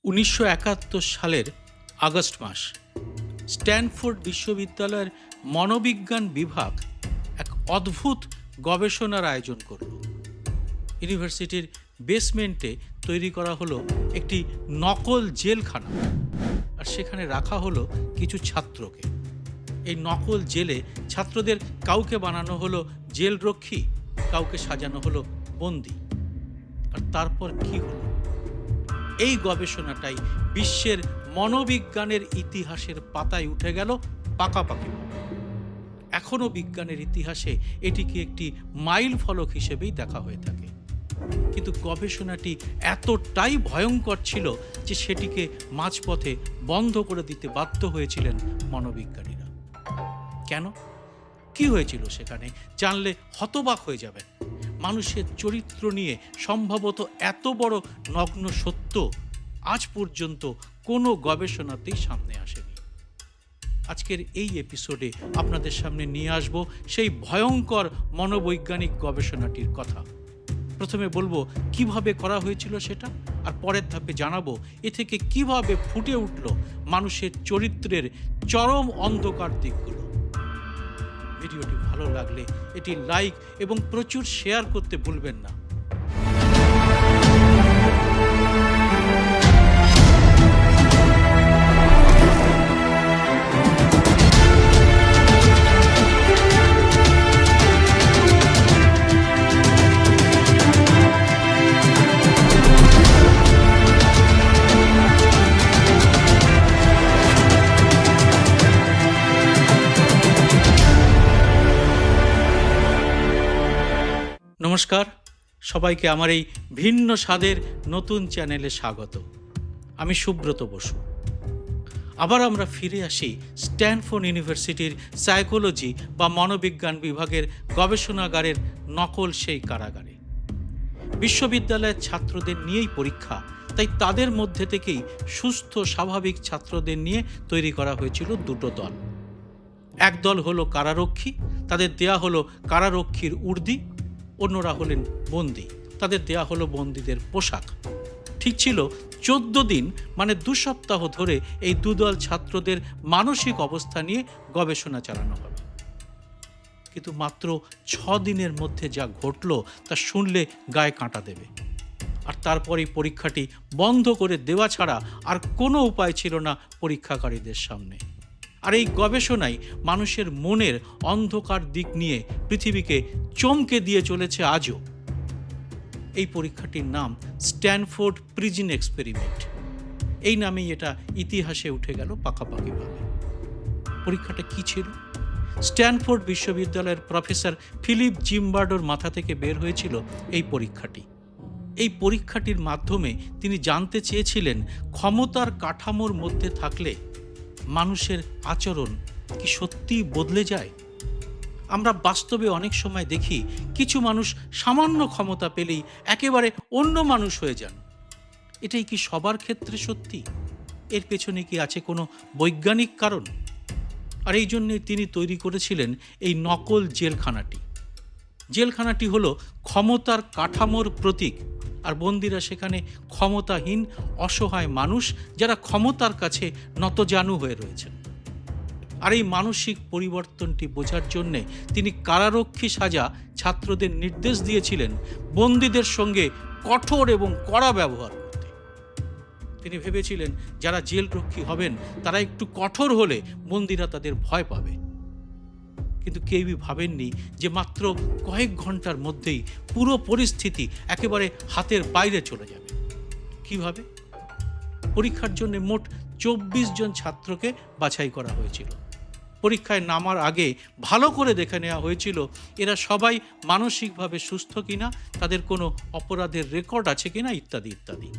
1971 সালের আগস্ট মাস স্ট্যানফোর্ড বিশ্ববিদ্যালয়ের মনোবিজ্ঞান বিভাগ এক অদ্ভুত গবেষণার আয়োজন করল। ইউনিভার্সিটির বেসমেন্টে তৈরি করা হলো একটি নকল জেলখানা, আর সেখানে রাখা হলো কিছু ছাত্রকে। এই নকল জেলে ছাত্রদের কাউকে বানানো হলো জেলরক্ষী, কাউকে সাজানো হলো বন্দী। আর তারপর কি হলো? এই গবেষণাটাই বিশ্বের মনোবিজ্ঞানের ইতিহাসের পাতায় উঠে গেল পাকাপাকি। এখনো বিজ্ঞানের ইতিহাসে এটিকে একটি মাইল ফলক হিসেবেই দেখা হয়ে থাকে। কিন্তু গবেষণাটি এতটাই ভয়ঙ্কর ছিল যে সেটিকে মাঝপথে বন্ধ করে দিতে বাধ্য হয়েছিলেন মনোবিজ্ঞানীরা। কেন? কি হয়েছিল সেখানে জানলে হতবাক হয়ে যাবেন। মানুষের চরিত্র নিয়ে সম্ভবত এত বড় নগ্ন সত্য আজ পর্যন্ত কোনো গবেষণাতেই সামনে আসেনি। আজকের এই এপিসোডে আপনাদের সামনে নিয়ে আসব সেই ভয়ঙ্কর মনোবৈজ্ঞানিক গবেষণাটির কথা। প্রথমে বলবো কিভাবে করা হয়েছিল সেটা, আর পরের ধাপে জানাবো এ থেকে কিভাবে ফুটে উঠল মানুষের চরিত্রের চরম অন্ধকার দিকগুলো। ভিডিওটি ভালো লাগলে এটি লাইক এবং প্রচুর শেয়ার করতে ভুলবেন না। নমস্কার, সবাইকে আমার এই ভিন্ন স্বাদের নতুন চ্যানেলে স্বাগত। আমি সুব্রত বসু। আবার আমরা ফিরে আসি স্ট্যানফোর্ড ইউনিভার্সিটির সাইকোলজি বা মনোবিজ্ঞান বিভাগের গবেষণাগারের নকল সেই কারাগারে। বিশ্ববিদ্যালয়ের ছাত্রদের নিয়েই পরীক্ষা, তাই তাদের মধ্যে থেকেই সুস্থ স্বাভাবিক ছাত্রদের নিয়ে তৈরি করা হয়েছিল দুটো দল। এক দল হলো কারারক্ষী, তাদের দেয়া হলো কারারক্ষীর উর্দি। অন্যরা হলেন বন্দী, তাদের দেয়া হলো বন্দীদের পোশাক। ঠিক ছিল 14 দিন মানে 2 সপ্তাহ ধরে এই দুদল ছাত্রদের মানসিক অবস্থা নিয়ে গবেষণা চালানো হবে। কিন্তু মাত্র 6 দিনের মধ্যে যা ঘটল তা শুনলে গায়ে কাঁটা দেবে। আর তারপরেই পরীক্ষাটি বন্ধ করে দেওয়া ছাড়া আর কোনো উপায় ছিল না পরীক্ষাকারীদের সামনে। আর এই গবেষণাই মানুষের মনের অন্ধকার দিক নিয়ে পৃথিবীকে চমকে দিয়ে চলেছে আজও। এই পরীক্ষাটির নাম স্ট্যানফোর্ড প্রিজন এক্সপেরিমেন্ট। এই নামেই এটা ইতিহাসে উঠে গেল পাকাপাকিভাবে। পরীক্ষাটা কি ছিল? স্ট্যানফোর্ড বিশ্ববিদ্যালয়ের প্রফেসর ফিলিপ জিম্বার্ডোর মাথা থেকে বের হয়েছিল এই পরীক্ষাটি। এই পরীক্ষাটির মাধ্যমে তিনি জানতে চেয়েছিলেন ক্ষমতার কাঠামোর মধ্যে থাকলে মানুষের আচরণ কি সত্যিই বদলে যায়? আমরা বাস্তবে অনেক সময় দেখি কিছু মানুষ সামান্য ক্ষমতা পেলেই একেবারে অন্য মানুষ হয়ে যান। এটাই কি সবার ক্ষেত্রে সত্যি? এর পেছনে কি আছে কোনো বৈজ্ঞানিক কারণ? আর এই জন্যে তিনি তৈরি করেছিলেন এই নকল জেলখানাটি। জেলখানাটি হলো ক্ষমতার কাঠামোর প্রতীক, আর বন্দীরা সেখানে ক্ষমতাহীন অসহায় মানুষ, যারা ক্ষমতার কাছে নতজানু হয়ে রয়েছেন। আর এই মানসিক পরিবর্তনটি বোঝার জন্যে তিনি কারারক্ষী সাজা ছাত্রদের নির্দেশ দিয়েছিলেন বন্দীদের সঙ্গে কঠোর এবং কড়া ব্যবহার করতে। তিনি ভেবেছিলেন যারা জেলরক্ষী হবেন তারা একটু কঠোর হলে বন্দীরা তাদের ভয় পাবে। কিন্তু কেউই ভাবেননি যে মাত্র কয়েক ঘন্টার মধ্যেই পুরো পরিস্থিতি একেবারে হাতের বাইরে চলে যাবে। কিভাবে? পরীক্ষার জন্য মোট 24 জন ছাত্রকে বাছাই করা হয়েছিল। পরীক্ষায় নামার আগে ভালো করে দেখে নেওয়া হয়েছিল এরা সবাই মানসিকভাবে সুস্থ কিনা, তাদের কোনো অপরাধের রেকর্ড আছে কিনা, ইত্যাদি ইত্যাদি।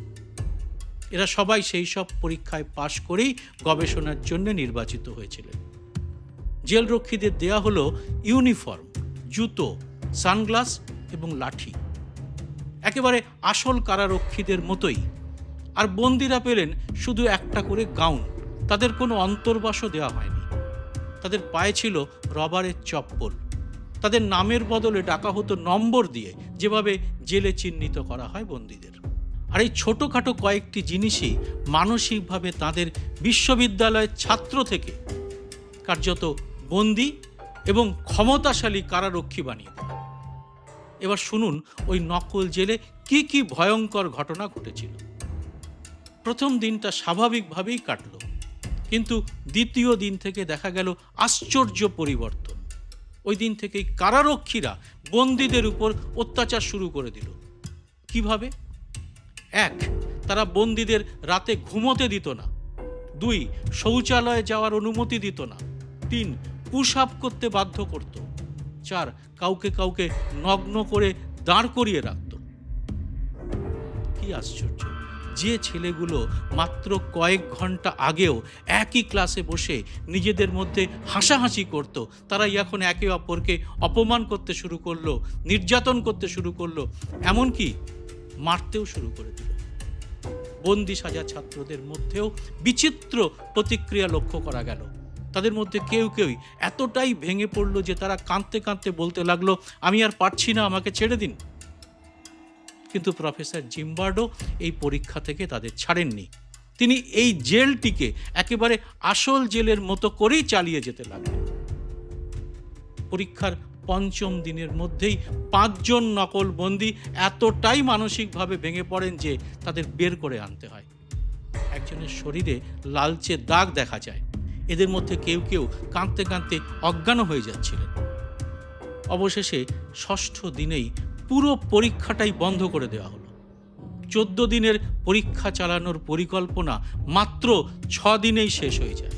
এরা সবাই সেই সব পরীক্ষায় পাশ করেই গবেষণার জন্য নির্বাচিত হয়েছিলেন। জেলরক্ষীদের দেয়া হলো ইউনিফর্ম, জুতো, সানগ্লাস এবং লাঠি, একেবারে আসল কারারক্ষীদের মতোই। আর বন্দীরা পেলেন শুধু একটা করে গাউন, তাদের কোনো অন্তর্বাসও দেওয়া হয়নি। তাদের পায়ে ছিল রবারের চপ্পল। তাদের নামের বদলে ডাকা হতো নম্বর দিয়ে, যেভাবে জেলে চিহ্নিত করা হয় বন্দীদের। আর এই ছোটোখাটো কয়েকটি জিনিসই মানসিকভাবে তাদের বিশ্ববিদ্যালয়ের ছাত্র থেকে কার্যত বন্দী এবং ক্ষমতাশালী কারারক্ষী বানিয়ে দিল। এবার শুনুন ওই নকল জেলে কি কি ভয়ঙ্কর ঘটনা ঘটেছিল। প্রথম দিনটা স্বাভাবিকভাবেই কাটল, কিন্তু দ্বিতীয় দিন থেকে দেখা গেল আশ্চর্য পরিবর্তন। ওই দিন থেকেই কারারক্ষীরা বন্দীদের উপর অত্যাচার শুরু করে দিল। কিভাবে? 1, তারা বন্দীদের রাতে ঘুমোতে দিত না। 2, শৌচালয়ে যাওয়ার অনুমতি দিত না। 3, পুশ আপ করতে বাধ্য করত। 4, কাউকে কাউকে নগ্ন করে দাঁড় করিয়ে রাখত। কি আশ্চর্য, যে ছেলেগুলো মাত্র কয়েক ঘন্টা আগেও একই ক্লাসে বসে নিজেদের মধ্যে হাসাহাসি করত, তারাই এখন একে অপরকে অপমান করতে শুরু করলো, নির্যাতন করতে শুরু করলো, এমনকি মারতেও শুরু করে দিল। বন্দি সাজা ছাত্রদের মধ্যেও বিচিত্র প্রতিক্রিয়া লক্ষ্য করা গেল। তাদের মধ্যে কেউ কেউই এতটাই ভেঙে পড়ল যে তারা কাঁদতে কাঁদতে বলতে লাগলো, আমি আর পারছি না, আমাকে ছেড়ে দিন। কিন্তু প্রফেসর জিম্বার্ডো এই পরীক্ষা থেকে তাদের ছাড়েননি। তিনি এই জেলটিকে একেবারে আসল জেলের মতো করেই চালিয়ে যেতে লাগলেন। পরীক্ষার 5ম দিনের মধ্যেই 5 জন নকল বন্দী এতটাই মানসিকভাবে ভেঙে পড়েন যে তাদের বের করে আনতে হয়। একজনের শরীরে লালচে দাগ দেখা যায়। এদের মধ্যে কেউ কেউ কাঁদতে কাঁদতে অজ্ঞান হয়ে যাচ্ছিলেন। অবশেষে 6ষ্ঠ দিনেই পুরো পরীক্ষাটাই বন্ধ করে দেওয়া হলো। 14 দিনের পরীক্ষা চালানোর পরিকল্পনা মাত্র 6 দিনেই শেষ হয়ে যায়।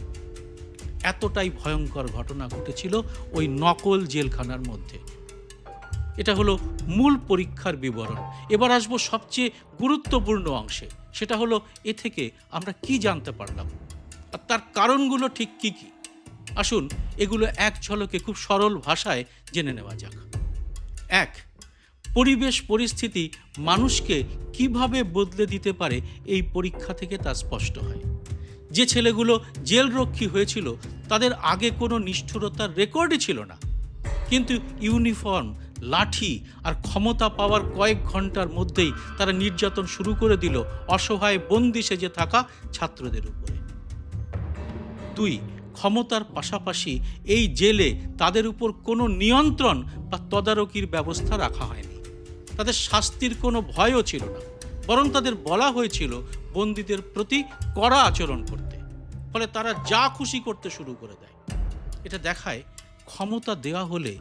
এতটাই ভয়ঙ্কর ঘটনা ঘটেছিল ওই নকল জেলখানার মধ্যে। এটা হলো মূল পরীক্ষার বিবরণ। এবার আসবো সবচেয়ে গুরুত্বপূর্ণ অংশে। সেটা হলো এ থেকে আমরা কি জানতে পারলাম আর তার কারণগুলো ঠিক কি কি। আসুন এগুলো এক ঝলকে খুব সরল ভাষায় জেনে নেওয়া যাক। 1, পরিবেশ পরিস্থিতি মানুষকে কিভাবে বদলে দিতে পারে এই পরীক্ষা থেকে তা স্পষ্ট হয়। যে ছেলেগুলো জেলরক্ষী হয়েছিল তাদের আগে কোনো নিষ্ঠুরতার রেকর্ডই ছিল না, কিন্তু ইউনিফর্ম, লাঠি আর ক্ষমতা পাওয়ার কয়েক ঘন্টার মধ্যেই তারা নির্যাতন শুরু করে দিল অসহায় বন্দি সেজে থাকা ছাত্রদের উপরে। 2, ক্ষমতার পাশাপাশি এই জেলে তাদের উপর কোনো নিয়ন্ত্রণ বা তদারকির ব্যবস্থা রাখা হয়নি। তাদের শাস্তির কোনো ভয়ও ছিল না, বরং তাদের বলা হয়েছিল বন্দীদের প্রতি কড়া আচরণ করতে। ফলে তারা যা খুশি করতে শুরু করে দেয়। এটা দেখায় ক্ষমতা দেওয়া হলে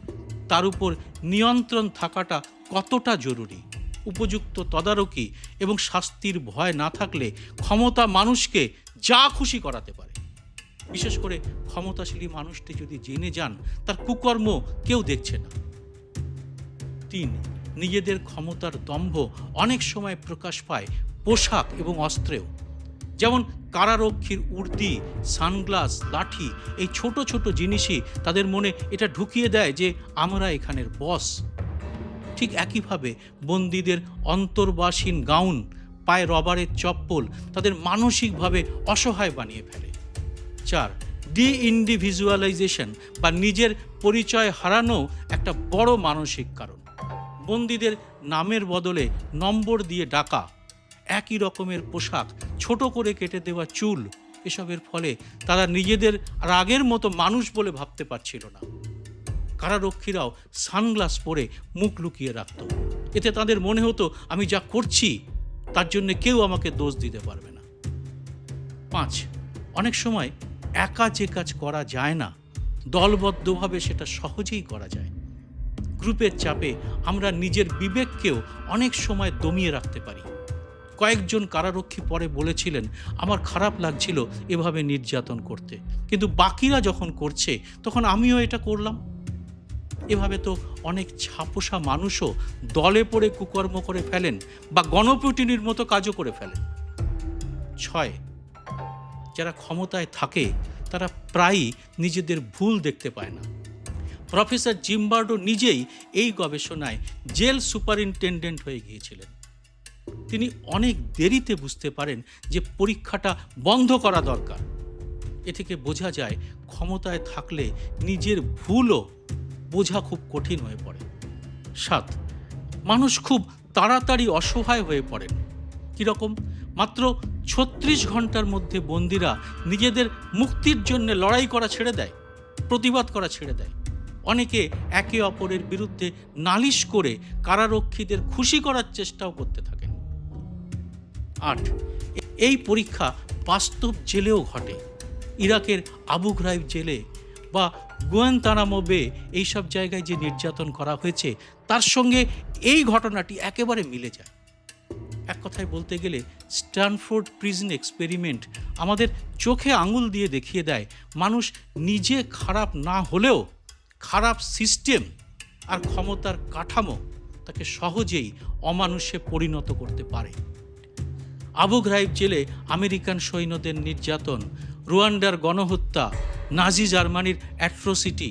তার উপর নিয়ন্ত্রণ থাকাটা কতটা জরুরি। উপযুক্ত তদারকি এবং শাস্তির ভয় না থাকলে ক্ষমতা মানুষকে যা খুশি করাতে পারে। বিশেষ করে ক্ষমতাশালী মানুষটি যদি জেনে যান তার কুকর্ম কেউ দেখছে না। 3, নিজেদের ক্ষমতার দম্ভ অনেক সময় প্রকাশ পায় পোশাক এবং অস্ত্রেও। যেমন কারারক্ষীর উর্দি, সানগ্লাস, লাঠি, এই ছোট ছোট জিনিসই তাদের মনে এটা ঢুকিয়ে দেয় যে আমরা এখানের বস। ঠিক একইভাবে বন্দীদের অন্তর্বাসীন গাউন, পায়ে রবারের চপ্পল তাদের মানসিকভাবে অসহায় বানিয়ে ফেলে। 4, ডি-ইন্ডিভিজুয়ালাইজেশন বা নিজের পরিচয় হারানো একটা বড় মানসিক কারণ। বন্দীদের নামের বদলে নম্বর দিয়ে ডাকা, একই রকমের পোশাক, ছোট করে কেটে দেওয়া চুল, এসবের ফলে তারা নিজেদের আর আগের মতো মানুষ বলে ভাবতে পারছিল না। কারারক্ষীরাও সানগ্লাস পরে মুখ লুকিয়ে রাখত। এতে তাদের মনে হতো আমি যা করছি তার জন্য কেউ আমাকে দোষ দিতে পারবে না। 5, অনেক সময় একা যে কাজ করা যায় না, দলবদ্ধভাবে সেটা সহজেই করা যায়। গ্রুপের চাপে আমরা নিজের বিবেককেও অনেক সময় দমিয়ে রাখতে পারি। কয়েকজন কারারক্ষী পরে বলেছিলেন, আমার খারাপ লাগছিল এভাবে নির্যাতন করতে, কিন্তু বাকিরা যখন করছে তখন আমিও এটা করলাম। এভাবে তো অনেক ছাপোষা মানুষও দলে পড়ে কুকর্ম করে ফেলেন বা গণপিটুনির মতো কাজও করে ফেলেন। 6, যারা ক্ষমতায় থাকে তারা প্রায়ই নিজেদের ভুল দেখতে পায় না। প্রফেসর জিম্বার্ডো নিজেই এই গবেষণায় জেল সুপারিনটেন্ডেন্ট হয়ে গিয়েছিলেন। তিনি অনেক দেরিতে বুঝতে পারেন যে পরীক্ষাটা বন্ধ করা দরকার। এ থেকে বোঝা যায় ক্ষমতায় থাকলে নিজের ভুলও বোঝা খুব কঠিন হয়ে পড়ে। 7, মানুষ খুব তাড়াতাড়ি অসহায় হয়ে পড়েন। কীরকম? মাত্র 36 ঘন্টার মধ্যে বন্দিরা নিজেদের মুক্তির জন্য লড়াই করা ছেড়ে দেয়, প্রতিবাদ করা ছেড়ে দেয়। অনেকে একে অপরের বিরুদ্ধে নালিশ করে কারারক্ষীদের খুশি করার চেষ্টাও করতে থাকেন। 8, এই পরীক্ষা বাস্তব জেলেও ঘটে। ইরাকের আবু ঘ্রাইব জেলে বা গুয়ান্তানামো বে এইসব জায়গায় যে নির্যাতন করা হয়েছে তার সঙ্গে এই ঘটনাটি একেবারে মিলে যায়। এক কথায় বলতে গেলে স্ট্যানফোর্ড প্রিজন এক্সপেরিমেন্ট আমাদের চোখে আঙুল দিয়ে দেখিয়ে দেয় মানুষ নিজে খারাপ না হলেও খারাপ সিস্টেম আর ক্ষমতার কাঠামো তাকে সহজেই অমানুষে পরিণত করতে পারে। আবু ঘ্রাইব জেলে আমেরিকান সৈন্যদের নির্যাতন, রুয়ান্ডার গণহত্যা, নাজি জার্মানির অ্যাট্রোসিটি,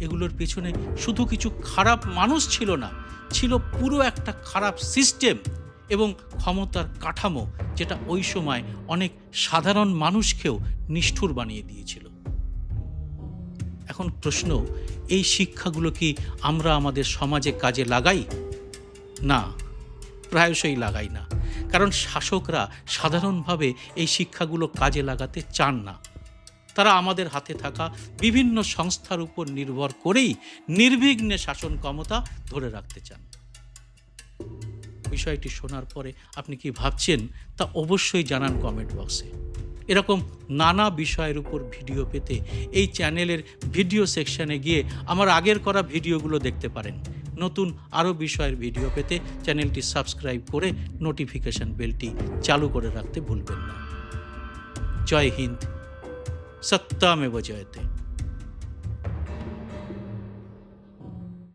এগুলোর পেছনে শুধু কিছু খারাপ মানুষ ছিল না, ছিল পুরো একটা খারাপ সিস্টেম এবং ক্ষমতার কাঠামো, যেটা ওই সময় অনেক সাধারণ মানুষকেও নিষ্ঠুর বানিয়ে দিয়েছিল। এখন প্রশ্ন, এই শিক্ষাগুলো কি আমরা আমাদের সমাজে কাজে লাগাই? না, প্রায়শই লাগাই না। কারণ শাসকরা সাধারণভাবে এই শিক্ষাগুলো কাজে লাগাতে চান না। তারা আমাদের হাতে থাকা বিভিন্ন সংস্থার উপর নির্ভর করেই নির্বিঘ্নে শাসন ক্ষমতা ধরে রাখতে চান। বিষয়টি শোনার পরে আপনি কি ভাবছেন তা অবশ্যই জানান কমেন্ট বক্সে। এরকম নানা বিষয়ের উপর ভিডিও পেতে এই চ্যানেলের ভিডিও সেকশনে গিয়ে আমার আগের করা ভিডিওগুলো দেখতে পারেন। নতুন আরও বিষয়ের ভিডিও পেতে চ্যানেলটি সাবস্ক্রাইব করে নোটিফিকেশন বেলটি চালু করে রাখতে ভুলবেন না। জয় হিন্দ, সত্যামেব জয়তে।